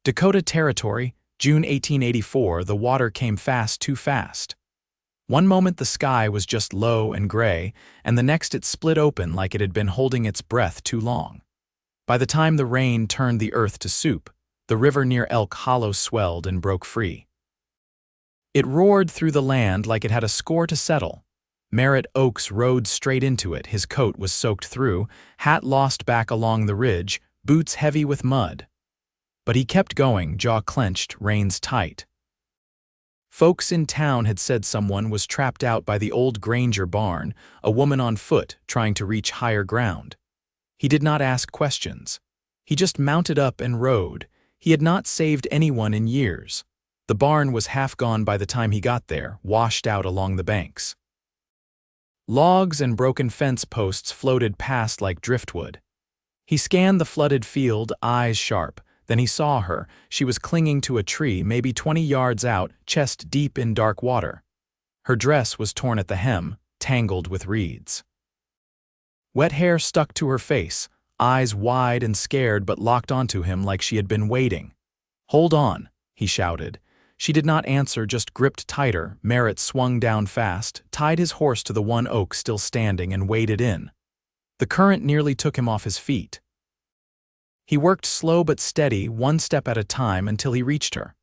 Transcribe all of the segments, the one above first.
Dakota Territory, June 1884. The water came fast, too fast. One moment the sky was just low and gray, and the next it split open like it had been holding its breath too long. By the time the rain turned the earth to soup, the river near Elk Hollow swelled and broke free. It roared through the land like it had a score to settle. Merritt Oakes rode straight into it. His coat was soaked through, hat lost back along the ridge, boots heavy with mud. But he kept going, jaw clenched, reins tight. Folks in town had said someone was trapped out by the old Granger barn, a woman on foot trying to reach higher ground. He did not ask questions. He just mounted up and rode. He had not saved anyone in years. The barn was half gone by the time he got there, washed out along the banks. Logs and broken fence posts floated past like driftwood. He scanned the flooded field, eyes sharp. Then he saw her. She was clinging to a tree, maybe 20 yards out, chest deep in dark water. Her dress was torn at the hem, tangled with reeds. Wet hair stuck to her face, eyes wide and scared but locked onto him like she had been waiting. "Hold on," he shouted. She did not answer, just gripped tighter. Merritt swung down fast, tied his horse to the one oak still standing, and waded in. The current nearly took him off his feet. He worked slow but steady, one step at a time, until he reached her.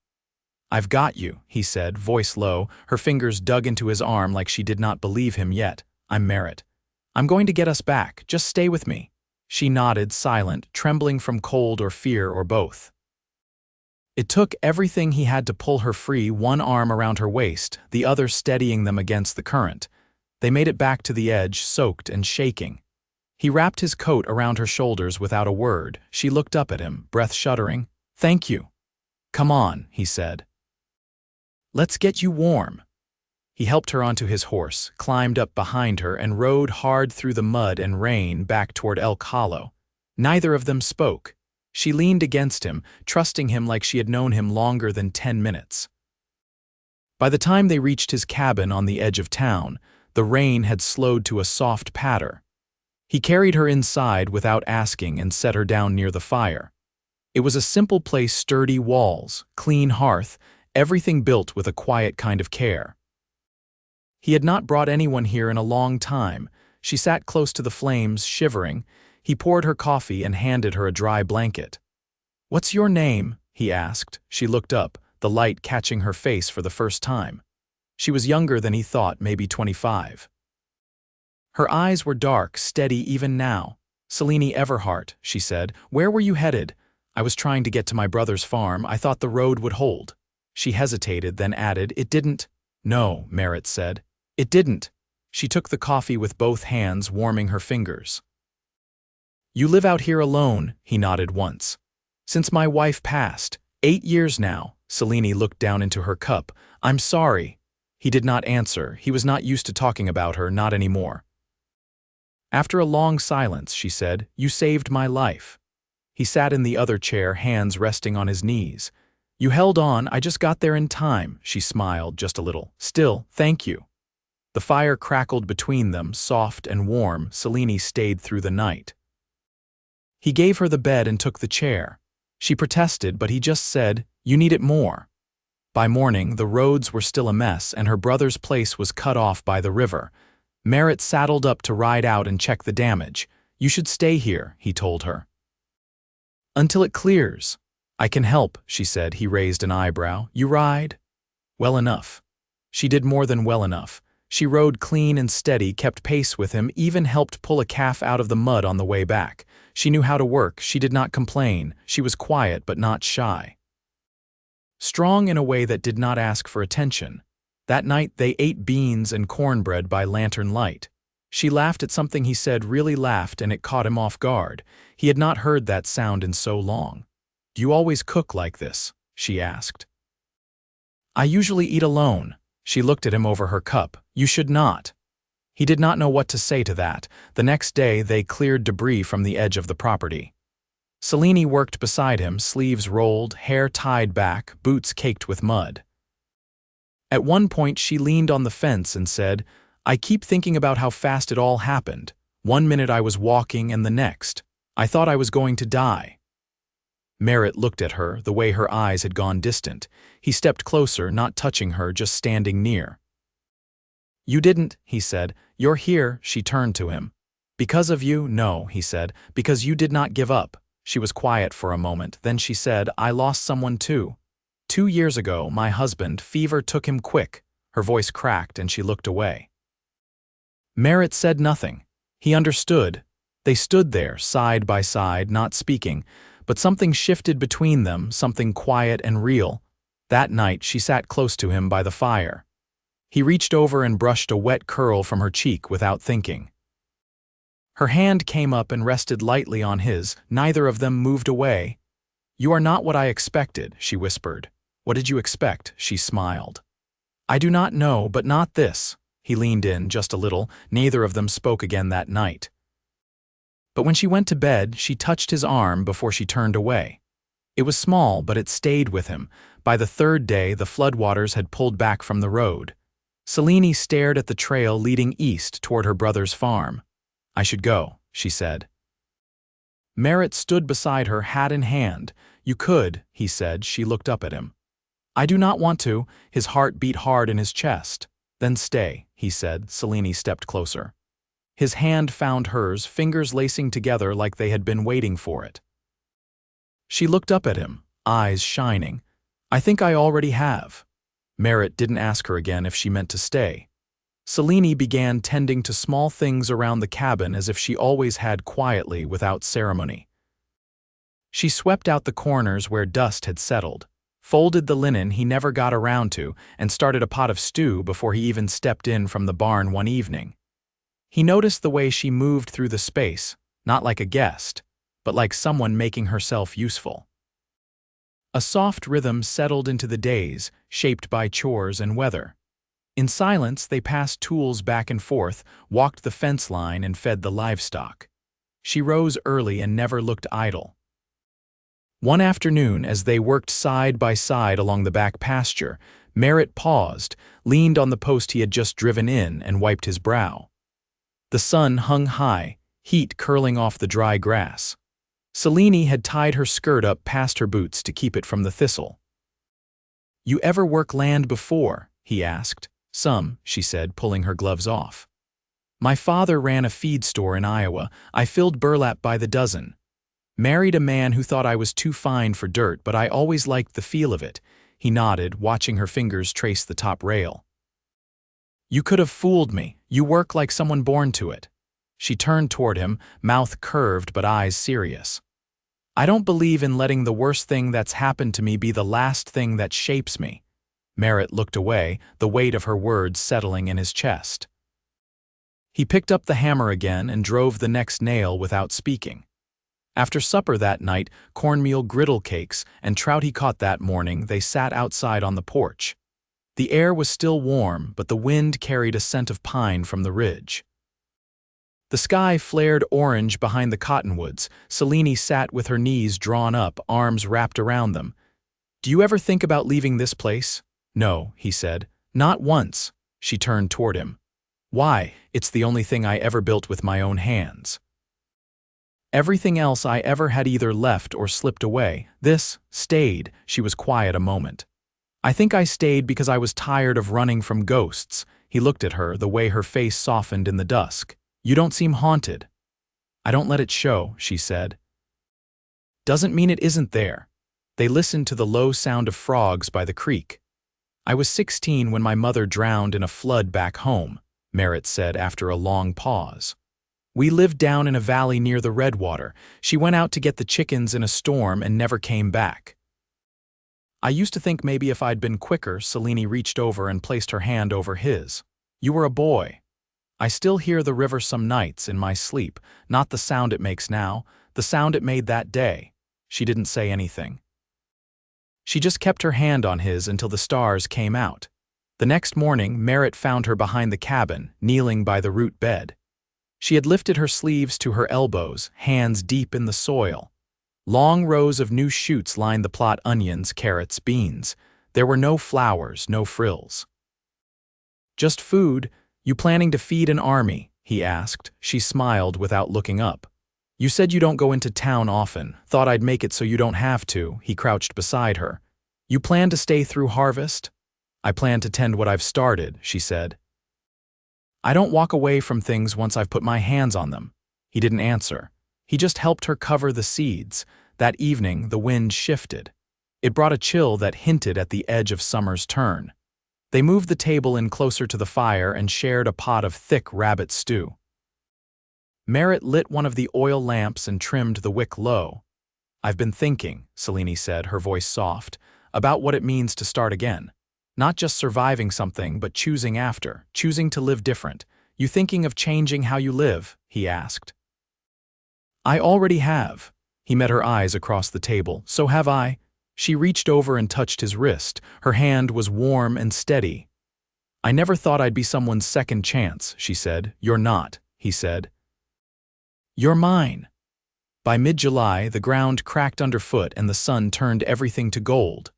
"I've got you," he said, voice low. Her fingers dug into his arm like she did not believe him yet. "I'm Merritt. I'm going to get us back. Just stay with me." She nodded, silent, trembling from cold or fear or both. It took everything he had to pull her free, one arm around her waist, the other steadying them against the current. They made it back to the edge, soaked and shaking. He wrapped his coat around her shoulders without a word. She looked up at him, breath shuddering. "Thank you." "Come on," he said. "Let's get you warm." He helped her onto his horse, climbed up behind her, and rode hard through the mud and rain back toward Elk Hollow. Neither of them spoke. She leaned against him, trusting him like she had known him longer than 10 minutes. By the time they reached his cabin on the edge of town, the rain had slowed to a soft patter. He carried her inside without asking and set her down near the fire. It was a simple place, sturdy walls, clean hearth, everything built with a quiet kind of care. He had not brought anyone here in a long time. She sat close to the flames, shivering. He poured her coffee and handed her a dry blanket. "What's your name?" he asked. She looked up, the light catching her face for the first time. She was younger than he thought, maybe 25. Her eyes were dark, steady even now. "Selene Everhart," she said. "Where were you headed?" "I was trying to get to my brother's farm. I thought the road would hold." She hesitated, then added, "It didn't." "No," Merritt said. "It didn't." She took the coffee with both hands, warming her fingers. "You live out here alone," he nodded once. "Since my wife passed. 8 years now." Selene looked down into her cup. "I'm sorry." He did not answer. He was not used to talking about her, not anymore. After a long silence, she said, "You saved my life." He sat in the other chair, hands resting on his knees. "You held on. I just got there in time." She smiled just a little. "Still, thank you." The fire crackled between them, soft and warm. Selene stayed through the night. He gave her the bed and took the chair. She protested, but he just said, "You need it more." By morning, the roads were still a mess, and her brother's place was cut off by the river. Merritt saddled up to ride out and check the damage. "You should stay here," he told her. "Until it clears." "I can help," she said. He raised an eyebrow. "You ride?" "Well enough." She did more than well enough. She rode clean and steady, kept pace with him, even helped pull a calf out of the mud on the way back. She knew how to work. She did not complain. She was quiet but not shy. Strong in a way that did not ask for attention. That night they ate beans and cornbread by lantern light. She laughed at something he said, really laughed, and it caught him off guard. He had not heard that sound in so long. "Do you always cook like this?" she asked. "I usually eat alone." She looked at him over her cup. "You should not." He did not know what to say to that. The next day they cleared debris from the edge of the property. Selene worked beside him, sleeves rolled, hair tied back, boots caked with mud. At one point she leaned on the fence and said, "I keep thinking about how fast it all happened. One minute I was walking and the next. I thought I was going to die." Merritt looked at her, the way her eyes had gone distant. He stepped closer, not touching her, just standing near. "You didn't," he said. "You're here," she turned to him. "Because of you, no," he said, "because you did not give up." She was quiet for a moment, then she said, "I lost someone too. 2 years ago, my husband, fever took him quick." Her voice cracked and she looked away. Merritt said nothing. He understood. They stood there, side by side, not speaking, but something shifted between them, something quiet and real. That night, she sat close to him by the fire. He reached over and brushed a wet curl from her cheek without thinking. Her hand came up and rested lightly on his. Neither of them moved away. "You are not what I expected," she whispered. "What did you expect?" She smiled. "I do not know, but not this." He leaned in just a little. Neither of them spoke again that night. But when she went to bed, she touched his arm before she turned away. It was small, but it stayed with him. By the third day, the floodwaters had pulled back from the road. Selene stared at the trail leading east toward her brother's farm. "I should go," she said. Merritt stood beside her, hat in hand. "You could," he said. She looked up at him. "I do not want to." His heart beat hard in his chest. "Then stay," he said. Selene stepped closer. His hand found hers, fingers lacing together like they had been waiting for it. She looked up at him, eyes shining. "I think I already have." Merritt didn't ask her again if she meant to stay. Selene began tending to small things around the cabin as if she always had, quietly, without ceremony. She swept out the corners where dust had settled, folded the linen he never got around to, and started a pot of stew before he even stepped in from the barn one evening. He noticed the way she moved through the space, not like a guest, but like someone making herself useful. A soft rhythm settled into the days, shaped by chores and weather. In silence, they passed tools back and forth, walked the fence line, and fed the livestock. She rose early and never looked idle. One afternoon, as they worked side by side along the back pasture, Merritt paused, leaned on the post he had just driven in, and wiped his brow. The sun hung high, heat curling off the dry grass. Selene had tied her skirt up past her boots to keep it from the thistle. "You ever work land before?" he asked. "Some," she said, pulling her gloves off. "My father ran a feed store in Iowa. I filled burlap by the dozen. Married a man who thought I was too fine for dirt, but I always liked the feel of it." He nodded, watching her fingers trace the top rail. "You could have fooled me. You work like someone born to it." She turned toward him, mouth curved but eyes serious. "I don't believe in letting the worst thing that's happened to me be the last thing that shapes me." Merritt looked away, the weight of her words settling in his chest. He picked up the hammer again and drove the next nail without speaking. After supper that night, cornmeal griddle cakes and trout he caught that morning, they sat outside on the porch. The air was still warm, but the wind carried a scent of pine from the ridge. The sky flared orange behind the cottonwoods. Selene sat with her knees drawn up, arms wrapped around them. "Do you ever think about leaving this place?" "No," he said. "Not once." She turned toward him. "Why? It's the only thing I ever built with my own hands. Everything else I ever had either left or slipped away. This stayed." She was quiet a moment. "I think I stayed because I was tired of running from ghosts." He looked at her, the way her face softened in the dusk. "You don't seem haunted." "I don't let it show," she said. "Doesn't mean it isn't there." They listened to the low sound of frogs by the creek. "I was 16 when my mother drowned in a flood back home," Merritt said after a long pause. "We lived down in a valley near the Redwater. She went out to get the chickens in a storm and never came back. I used to think maybe if I'd been quicker." Selene reached over and placed her hand over his. "You were a boy. I still hear the river some nights in my sleep, not the sound it makes now, the sound it made that day." She didn't say anything. She just kept her hand on his until the stars came out. The next morning, Merritt found her behind the cabin, kneeling by the root bed. She had lifted her sleeves to her elbows, hands deep in the soil. Long rows of new shoots lined the plot: onions, carrots, beans. There were no flowers, no frills. "Just food. You planning to feed an army?" he asked. She smiled without looking up. You said you don't go into town often. Thought I'd make it so you don't have to. He crouched beside her. You plan to stay through harvest? I plan to tend what I've started, she said. I don't walk away from things once I've put my hands on them. He didn't answer. He just helped her cover the seeds. That evening, the wind shifted. It brought a chill that hinted at the edge of summer's turn. They moved the table in closer to the fire and shared a pot of thick rabbit stew. Merritt lit one of the oil lamps and trimmed the wick low. I've been thinking, Selene said, her voice soft, about what it means to start again. Not just surviving something, but choosing after, choosing to live different. You thinking of changing how you live? He asked. I already have. He met her eyes across the table. So have I. She reached over and touched his wrist. Her hand was warm and steady. I never thought I'd be someone's second chance, she said. You're not, he said. You're mine. By mid-July, the ground cracked underfoot and the sun turned everything to gold.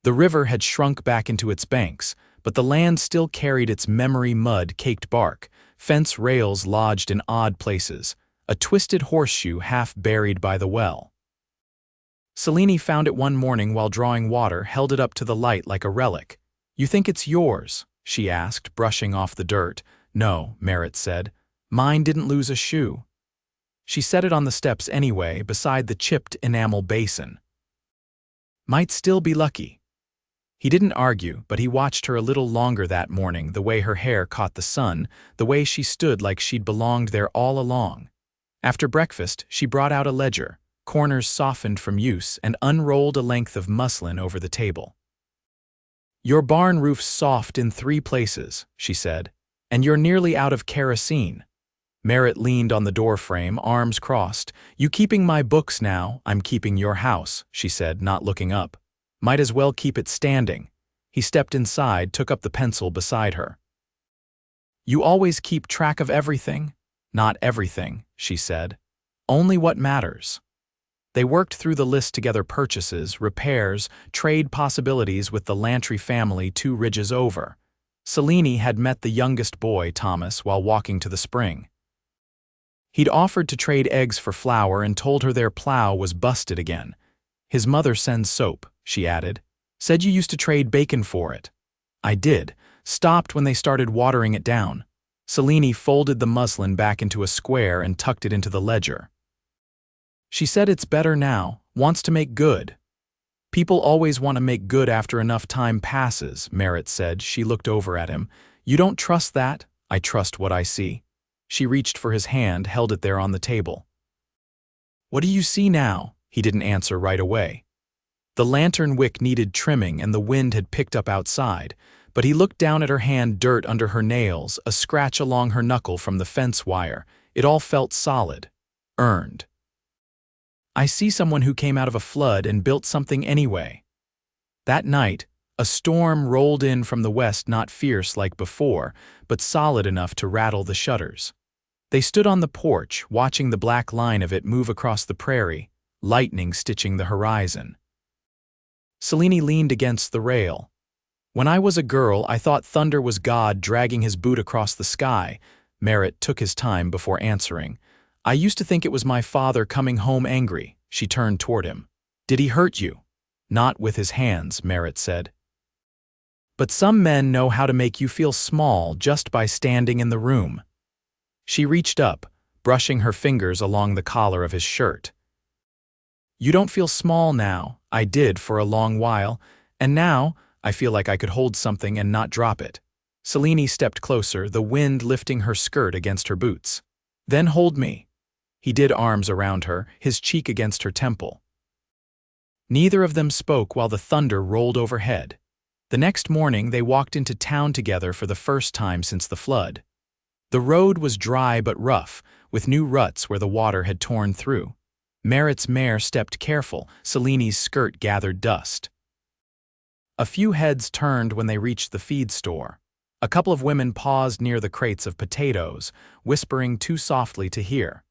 The river had shrunk back into its banks, but the land still carried its memory mud-caked bark, fence rails lodged in odd places, a twisted horseshoe half buried by the well. Selene found it one morning while drawing water, held it up to the light like a relic. You think it's yours? She asked, brushing off the dirt. No, Merritt said. Mine didn't lose a shoe. She set it on the steps anyway, beside the chipped enamel basin. Might still be lucky. He didn't argue, but he watched her a little longer that morning, the way her hair caught the sun, the way she stood like she'd belonged there all along. After breakfast, she brought out a ledger, corners softened from use, and unrolled a length of muslin over the table. Your barn roof's soft in 3 places, she said, and you're nearly out of kerosene. Merritt leaned on the doorframe, arms crossed. You keeping my books now, I'm keeping your house, she said, not looking up. Might as well keep it standing. He stepped inside, took up the pencil beside her. You always keep track of everything? Not everything, she said. Only what matters. They worked through the list together: purchases, repairs, trade possibilities with the Lantry family 2 ridges over. Selene had met the youngest boy, Thomas, while walking to the spring. He'd offered to trade eggs for flour and told her their plow was busted again. His mother sends soap, she added. Said you used to trade bacon for it. I did. Stopped when they started watering it down. Selene folded the muslin back into a square and tucked it into the ledger. She said it's better now, wants to make good. People always want to make good after enough time passes, Merritt said. She looked over at him. You don't trust that? I trust what I see. She reached for his hand, held it there on the table. What do you see now? He didn't answer right away. The lantern wick needed trimming and the wind had picked up outside, but he looked down at her hand, dirt under her nails, a scratch along her knuckle from the fence wire. It all felt solid, earned. I see someone who came out of a flood and built something anyway. That night, a storm rolled in from the west, not fierce like before, but solid enough to rattle the shutters. They stood on the porch, watching the black line of it move across the prairie, lightning stitching the horizon. Selene leaned against the rail. When I was a girl, I thought thunder was God dragging his boot across the sky. Merritt took his time before answering. I used to think it was my father coming home angry. She turned toward him. Did he hurt you? Not with his hands, Merritt said. But some men know how to make you feel small just by standing in the room. She reached up, brushing her fingers along the collar of his shirt. You don't feel small now. I did for a long while, and now I feel like I could hold something and not drop it. Selene stepped closer, the wind lifting her skirt against her boots. Then hold me. He did, arms around her, his cheek against her temple. Neither of them spoke while the thunder rolled overhead. The next morning they walked into town together for the first time since the flood. The road was dry but rough, with new ruts where the water had torn through. Merritt's mare stepped careful, Selene's skirt gathered dust. A few heads turned when they reached the feed store. A couple of women paused near the crates of potatoes, whispering too softly to hear.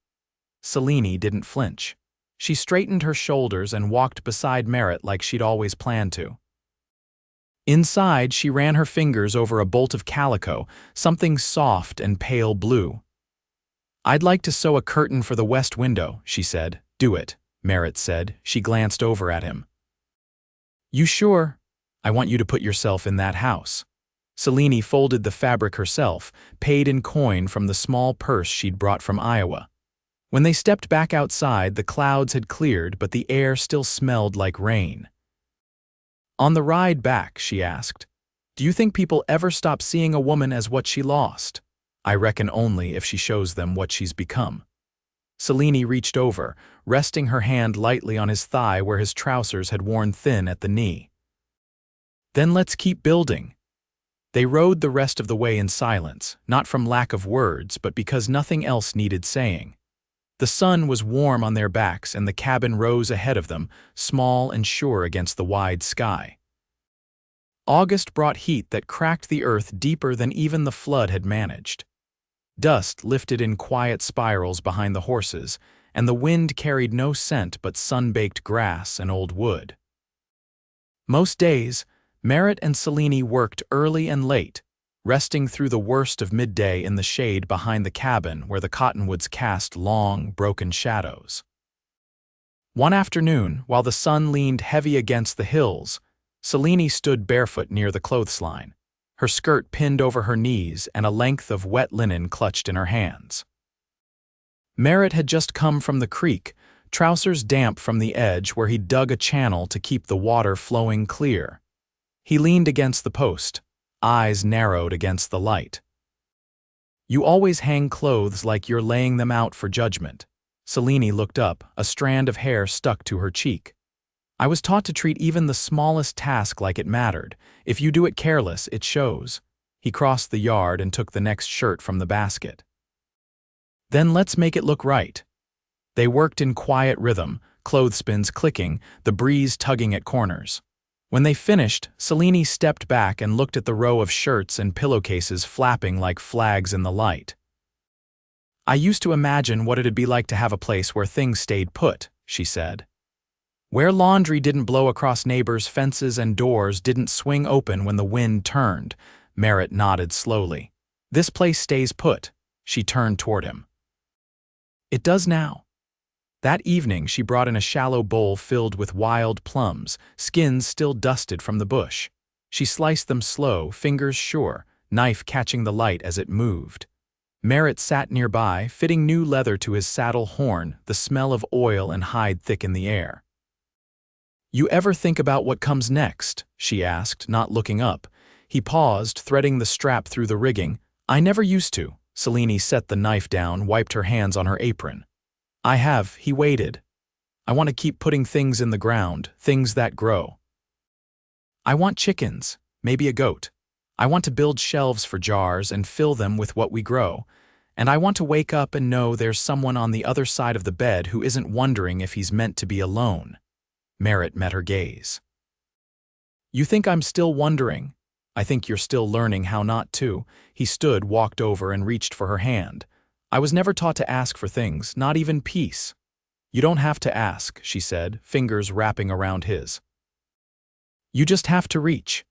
Selene didn't flinch. She straightened her shoulders and walked beside Merritt like she'd always planned to. Inside, she ran her fingers over a bolt of calico, something soft and pale blue. "I'd like to sew a curtain for the west window," she said. "Do it," Merritt said. She glanced over at him. "You sure? I want you to put yourself in that house." Selene folded the fabric herself, paid in coin from the small purse she'd brought from Iowa. When they stepped back outside, the clouds had cleared, but the air still smelled like rain. On the ride back, she asked, "Do you think people ever stop seeing a woman as what she lost?" "I reckon only if she shows them what she's become." Selene reached over, resting her hand lightly on his thigh where his trousers had worn thin at the knee. "Then let's keep building." They rode the rest of the way in silence, not from lack of words, but because nothing else needed saying. The sun was warm on their backs, and the cabin rose ahead of them, small and sure against the wide sky. August brought heat that cracked the earth deeper than even the flood had managed. Dust lifted in quiet spirals behind the horses, and the wind carried no scent but sun-baked grass and old wood. Most days, Merritt and Selene worked early and late, resting through the worst of midday in the shade behind the cabin where the cottonwoods cast long, broken shadows. One afternoon, while the sun leaned heavy against the hills, Selene stood barefoot near the clothesline, her skirt pinned over her knees and a length of wet linen clutched in her hands. Merritt had just come from the creek, trousers damp from the edge where he'd dug a channel to keep the water flowing clear. He leaned against the post, eyes narrowed against the light. "You always hang clothes like you're laying them out for judgment." Selene looked up, a strand of hair stuck to her cheek. "I was taught to treat even the smallest task like it mattered. If you do it careless, it shows." He crossed the yard and took the next shirt from the basket. "Then let's make it look right." They worked in quiet rhythm, clothespins clicking, the breeze tugging at corners. When they finished, Selene stepped back and looked at the row of shirts and pillowcases flapping like flags in the light. "I used to imagine what it'd be like to have a place where things stayed put," she said. "Where laundry didn't blow across neighbors' fences and doors didn't swing open when the wind turned." Merritt nodded slowly. "This place stays put." She turned toward him. "It does now." That evening she brought in a shallow bowl filled with wild plums, skins still dusted from the bush. She sliced them slow, fingers sure, knife catching the light as it moved. Merritt sat nearby, fitting new leather to his saddle horn, the smell of oil and hide thick in the air. "You ever think about what comes next?" she asked, not looking up. He paused, threading the strap through the rigging. "I never used to." Selene set the knife down, wiped her hands on her apron. "I have." He waited. "I want to keep putting things in the ground, things that grow. I want chickens, maybe a goat. I want to build shelves for jars and fill them with what we grow. And I want to wake up and know there's someone on the other side of the bed who isn't wondering if he's meant to be alone." Merritt met her gaze. "You think I'm still wondering? I think you're still learning how not to." He stood, walked over, and reached for her hand. "I was never taught to ask for things, not even peace." "You don't have to ask," she said, fingers wrapping around his. "You just have to reach."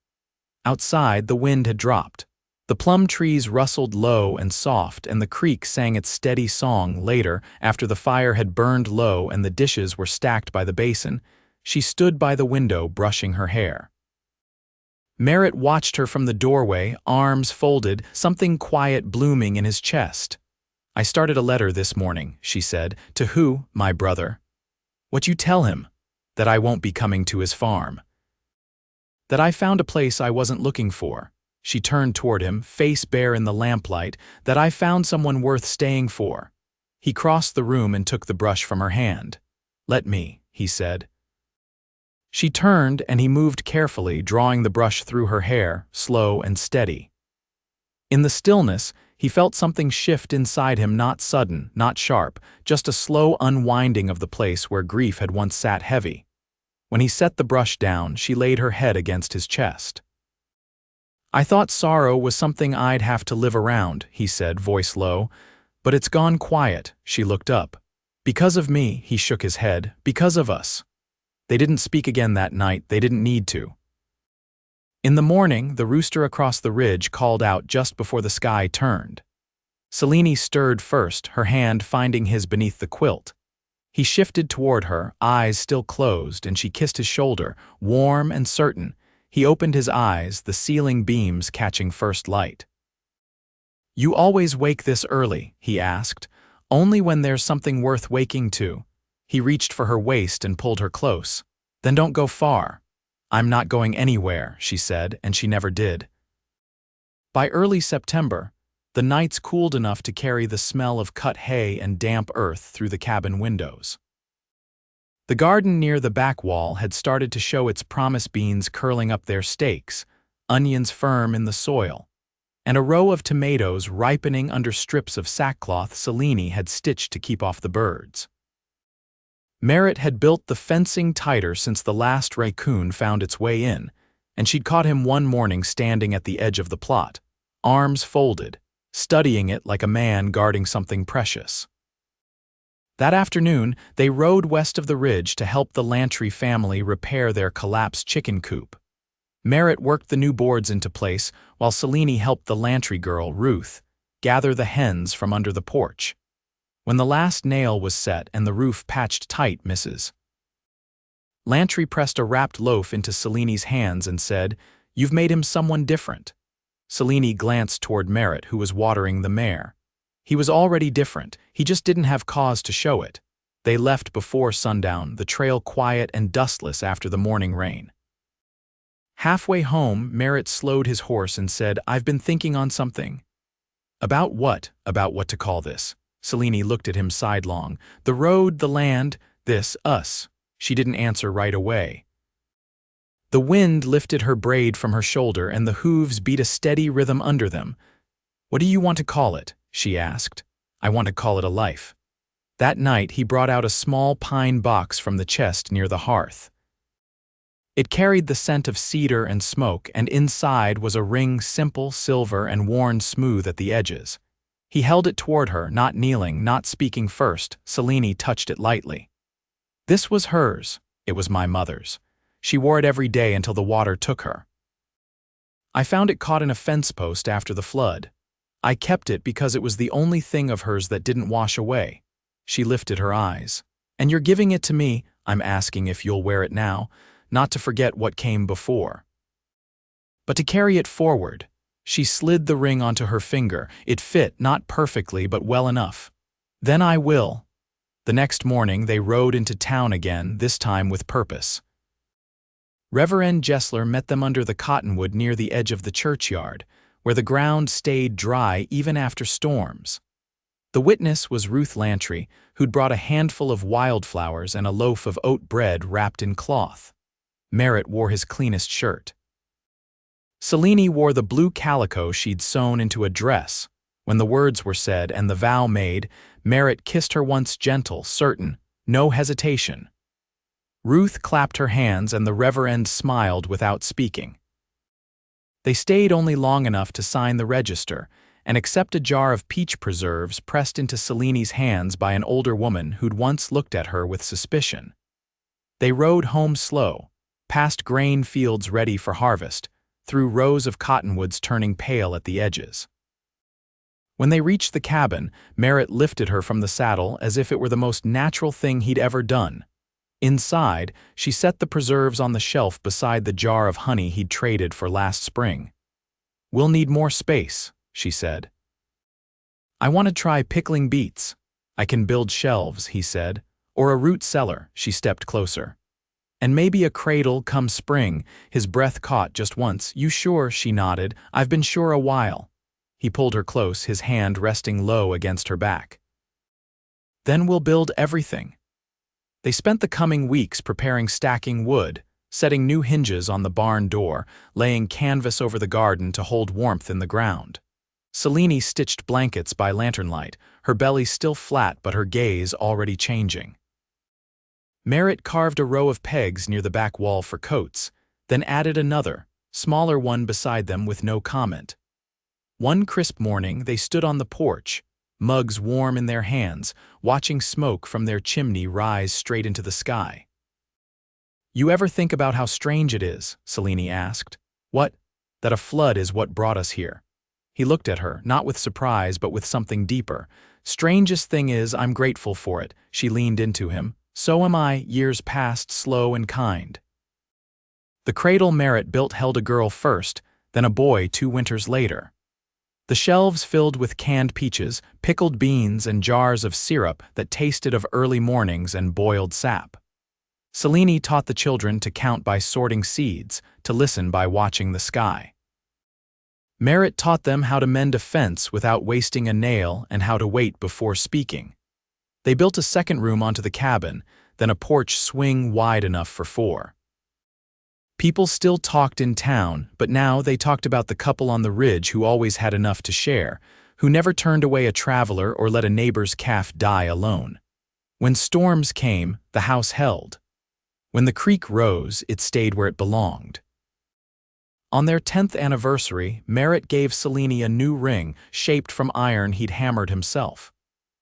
Outside, the wind had dropped. The plum trees rustled low and soft, and the creek sang its steady song. Later, after the fire had burned low and the dishes were stacked by the basin, she stood by the window brushing her hair. Merritt watched her from the doorway, arms folded, something quiet blooming in his chest. "I started a letter this morning," she said. "To who? My brother." "What you tell him?" "That I won't be coming to his farm. That I found a place I wasn't looking for." She turned toward him, face bare in the lamplight. "That I found someone worth staying for." He crossed the room and took the brush from her hand. "Let me," he said. She turned and he moved carefully, drawing the brush through her hair, slow and steady. In the stillness, he felt something shift inside him, not sudden, not sharp, just a slow unwinding of the place where grief had once sat heavy. When he set the brush down, she laid her head against his chest. "I thought sorrow was something I'd have to live around," he said, voice low. "But it's gone quiet." She looked up. "Because of me," he shook his head. "Because of us." They didn't speak again that night. They didn't need to. In the morning, the rooster across the ridge called out just before the sky turned. Selene stirred first, her hand finding his beneath the quilt. He shifted toward her, eyes still closed, and she kissed his shoulder, warm and certain. He opened his eyes, the ceiling beams catching first light. "You always wake this early?" he asked. "Only when there's something worth waking to." He reached for her waist and pulled her close. "Then don't go far." "I'm not going anywhere," she said, and she never did. By early September, the nights cooled enough to carry the smell of cut hay and damp earth through the cabin windows. The garden near the back wall had started to show its promise beans curling up their stakes, onions firm in the soil, and a row of tomatoes ripening under strips of sackcloth Selene had stitched to keep off the birds. Merritt had built the fencing tighter since the last raccoon found its way in, and she'd caught him one morning standing at the edge of the plot, arms folded, studying it like a man guarding something precious. That afternoon, they rode west of the ridge to help the Lantry family repair their collapsed chicken coop. Merritt worked the new boards into place, while Selene helped the Lantry girl, Ruth, gather the hens from under the porch. When the last nail was set and the roof patched tight, Mrs. Lantry pressed a wrapped loaf into Selene's hands and said, "You've made him someone different." Selene glanced toward Merritt, who was watering the mare. He was already different, he just didn't have cause to show it. They left before sundown, the trail quiet and dustless after the morning rain. Halfway home, Merritt slowed his horse and said, "I've been thinking on something." "About what? About what to call this?" Selene looked at him sidelong. "The road, the land, this, us." She didn't answer right away. The wind lifted her braid from her shoulder and the hooves beat a steady rhythm under them. "What do you want to call it?" she asked. "I want to call it a life." That night he brought out a small pine box from the chest near the hearth. It carried the scent of cedar and smoke, and inside was a ring simple, silver, and worn smooth at the edges. He held it toward her, not kneeling, not speaking first. Selene touched it lightly. This was hers. It was my mother's. She wore it every day until the water took her. I found it caught in a fence post after the flood. I kept it because it was the only thing of hers that didn't wash away. She lifted her eyes. "And you're giving it to me? I'm asking if you'll wear it now, not to forget what came before, but to carry it forward." She slid the ring onto her finger. It fit, not perfectly, but well enough. "Then I will." The next morning they rode into town again, this time with purpose. Reverend Jessler met them under the cottonwood near the edge of the churchyard, where the ground stayed dry even after storms. The witness was Ruth Lantry, who'd brought a handful of wildflowers and a loaf of oat bread wrapped in cloth. Merritt wore his cleanest shirt. Selene wore the blue calico she'd sewn into a dress. When the words were said and the vow made, Merritt kissed her once, gentle, certain, no hesitation. Ruth clapped her hands and the Reverend smiled without speaking. They stayed only long enough to sign the register and accept a jar of peach preserves pressed into Selene's hands by an older woman who'd once looked at her with suspicion. They rode home slow, past grain fields ready for harvest, through rows of cottonwoods turning pale at the edges. When they reached the cabin, Merritt lifted her from the saddle as if it were the most natural thing he'd ever done. Inside, she set the preserves on the shelf beside the jar of honey he'd traded for last spring. "We'll need more space," she said. "I want to try pickling beets." "I can build shelves," he said. "Or a root cellar." She stepped closer. "And maybe a cradle come spring." His breath caught just once. "You sure?" She nodded. "I've been sure a while." He pulled her close, his hand resting low against her back. "Then we'll build everything." They spent the coming weeks preparing stacking wood, setting new hinges on the barn door, laying canvas over the garden to hold warmth in the ground. Selene stitched blankets by lantern light, her belly still flat but her gaze already changing. Merritt carved a row of pegs near the back wall for coats, then added another, smaller one beside them with no comment. One crisp morning they stood on the porch, mugs warm in their hands, watching smoke from their chimney rise straight into the sky. "You ever think about how strange it is?" Selene asked. "What?" "That a flood is what brought us here." He looked at her, not with surprise but with something deeper. Strangest thing is, I'm grateful for it. She leaned into him. So am I, years passed slow and kind. The cradle Merritt built held a girl first, then a boy 2 winters later. The shelves filled with canned peaches, pickled beans, and jars of syrup that tasted of early mornings and boiled sap. Selene taught the children to count by sorting seeds, to listen by watching the sky. Merritt taught them how to mend a fence without wasting a nail and how to wait before speaking. They built a second room onto the cabin, then a porch swing wide enough for 4. People still talked in town, but now they talked about the couple on the ridge who always had enough to share, who never turned away a traveler or let a neighbor's calf die alone. When storms came, the house held. When the creek rose, it stayed where it belonged. On their 10th anniversary, Merritt gave Selene a new ring shaped from iron he'd hammered himself.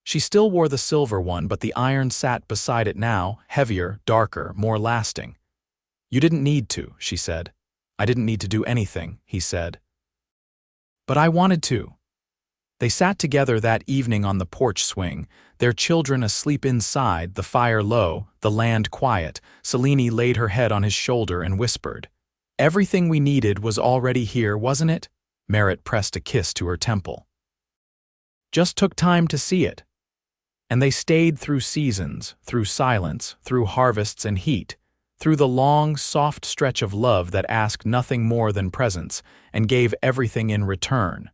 She still wore the silver one, but the iron sat beside it now, heavier, darker, more lasting. You didn't need to, she said. I didn't need to do anything, he said. But I wanted to. They sat together that evening on the porch swing, their children asleep inside, the fire low, the land quiet. Selene laid her head on his shoulder and whispered, "Everything we needed was already here, wasn't it?" Merritt pressed a kiss to her temple. Just took time to see it. And they stayed through seasons, through silence, through harvests and heat, through the long, soft stretch of love that asked nothing more than presence and gave everything in return.